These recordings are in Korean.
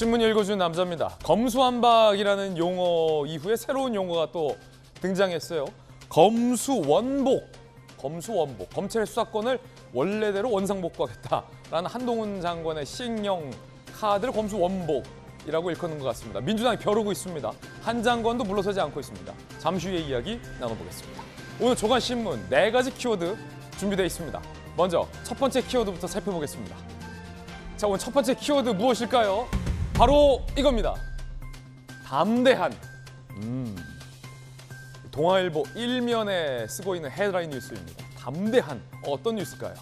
신문 읽어주는 남자입니다. 검수완박이라는 용어 이후에 새로운 용어가 또 등장했어요. 검수원복. 검수원복. 검찰의 수사권을 원래대로 원상복구하겠다라는 한동훈 장관의 시행령 카드를 검수원복이라고 일컫는 것 같습니다. 민주당이 벼르고 있습니다. 한 장관도 물러서지 않고 있습니다. 잠시 후에 이야기 나눠보겠습니다. 오늘 조간신문 4가지 키워드 준비되어 있습니다. 먼저 첫 번째 키워드부터 살펴보겠습니다. 자, 오늘 첫 번째 키워드 무엇일까요? 바로 이겁니다. 담대한. 동아일보 1면에 쓰고 있는 헤드라인 뉴스입니다. 담대한. 어떤 뉴스일까요?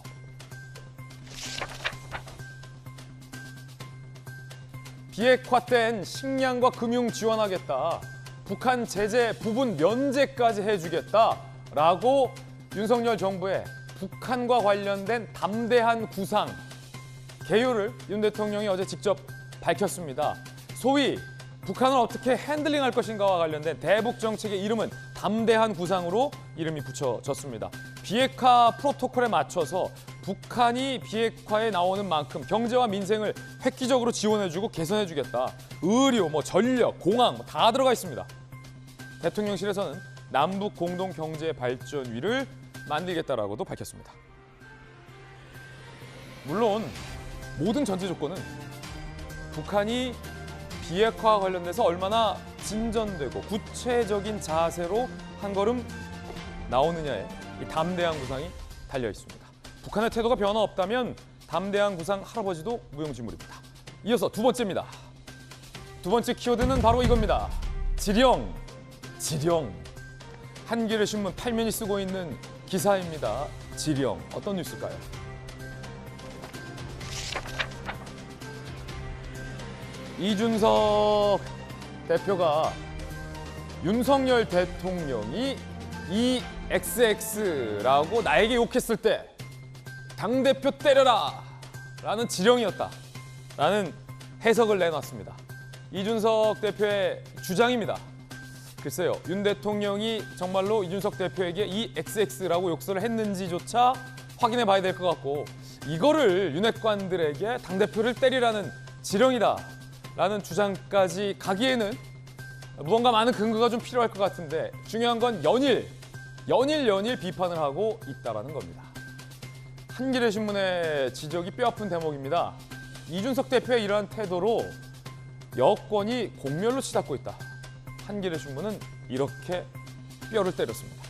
비핵화된 식량과 금융 지원하겠다. 북한 제재 부분 면제까지 해주겠다라고 윤석열 정부의 북한과 관련된 담대한 구상 개요를 윤 대통령이 어제 직접 밝혔습니다. 소위 북한을 어떻게 핸들링할 것인가와 관련된 대북 정책의 이름은 담대한 구상으로 이름이 붙여졌습니다. 비핵화 프로토콜에 맞춰서 북한이 비핵화에 나오는 만큼 경제와 민생을 획기적으로 지원해주고 개선해주겠다. 의료, 전력, 공항 다 들어가 있습니다. 대통령실에서는 남북 공동 경제 발전위를 만들겠다라고도 밝혔습니다. 물론 모든 전제 조건은 북한이 비핵화와 관련돼서 얼마나 진전되고 구체적인 자세로 한 걸음 나오느냐에 이 담대한 구상이 달려 있습니다. 북한의 태도가 변화 없다면 담대한 구상 할아버지도 무용지물입니다. 이어서 두 번째입니다. 두 번째 키워드는 바로 이겁니다. 지령. 한겨레 신문 8면이 쓰고 있는 기사입니다. 지령. 어떤 뉴스일까요? 이준석 대표가 윤석열 대통령이 이 XX라고 나에게 욕했을 때 당대표 때려라 라는 지령이었다 라는 해석을 내놨습니다. 이준석 대표의 주장입니다. 글쎄요, 윤 대통령이 정말로 이준석 대표에게 이 XX라고 욕설을 했는지조차 확인해 봐야 될 것 같고, 이거를 윤핵관들에게 당대표를 때리라는 지령이다 라는 주장까지 가기에는 무언가 많은 근거가 좀 필요할 것 같은데, 중요한 건 연일 비판을 하고 있다라는 겁니다. 한겨레 신문의 지적이 뼈아픈 대목입니다. 이준석 대표의 이러한 태도로 여권이 공멸로 치닫고 있다. 한겨레 신문은 이렇게 뼈를 때렸습니다.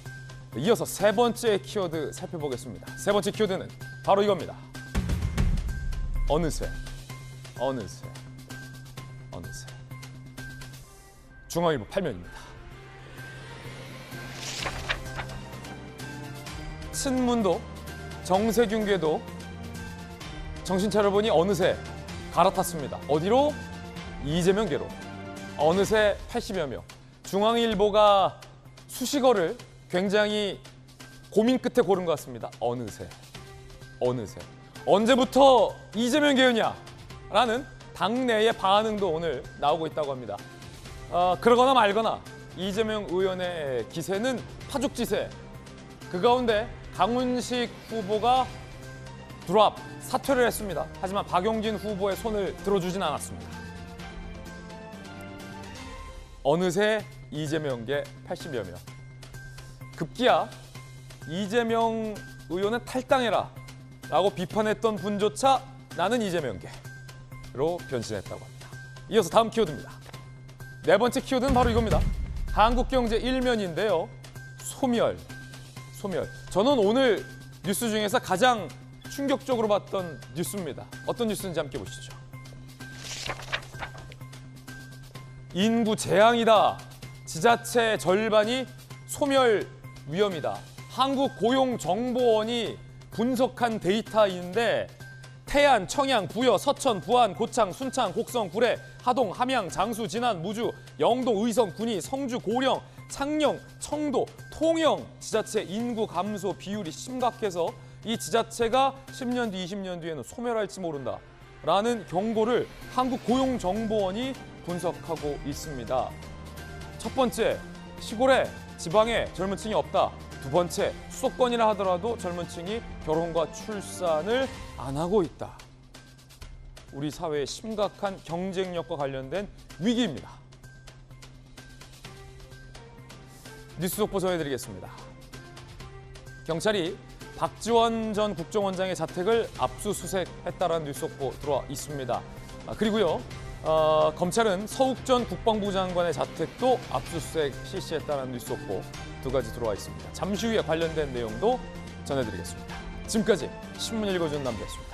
이어서 세 번째 키워드 살펴보겠습니다. 세 번째 키워드는 바로 이겁니다. 어느새. 중앙일보 8면입니다. 친문도 정세균계도 정신 차려보니 어느새 갈아탔습니다. 어디로? 이재명계로. 어느새 80여 명. 중앙일보가 수식어를 굉장히 고민 끝에 고른 것 같습니다. 어느새. 언제부터 이재명계였냐? 라는 당내의 반응도 오늘 나오고 있다고 합니다. 그러거나 말거나 이재명 의원의 기세는 파죽지세. 그 가운데 강훈식 후보가 사퇴를 했습니다. 하지만 박용진 후보의 손을 들어주진 않았습니다. 어느새 이재명계 80여 명. 급기야 이재명 의원은 탈당해라 라고 비판했던 분조차 나는 이재명계로 변신했다고 합니다. 이어서 다음 키워드입니다. 네 번째 키워드는 바로 이겁니다. 한국경제 1면인데요. 소멸. 저는 오늘 뉴스 중에서 가장 충격적으로 봤던 뉴스입니다. 어떤 뉴스인지 함께 보시죠. 인구 재앙이다. 지자체 절반이 소멸 위험이다. 한국고용정보원이 분석한 데이터인데 태안, 청양, 부여, 서천, 부안, 고창, 순창, 곡성, 구례, 하동, 함양, 장수, 진안, 무주, 영동, 의성, 군위, 성주, 고령, 창녕, 청도, 통영 지자체 인구 감소 비율이 심각해서 이 지자체가 10년 뒤, 20년 뒤에는 소멸할지 모른다라는 경고를 한국고용정보원이 분석하고 있습니다. 첫 번째, 시골에 지방에 젊은 층이 없다. 두 번째, 수도권이라 하더라도 젊은 층이 결혼과 출산을 안 하고 있다. 우리 사회의 심각한 경쟁력과 관련된 위기입니다. 뉴스 속보 전해드리겠습니다. 경찰이 박지원 전 국정원장의 자택을 압수수색했다라는 뉴스 속보 들어와 있습니다. 그리고요, 검찰은 서욱 전 국방부 장관의 자택도 압수수색 실시했다는 뉴스 속보 두 가지 들어와 있습니다. 잠시 후에 관련된 내용도 전해드리겠습니다. 지금까지 신문 읽어주는 남자였습니다.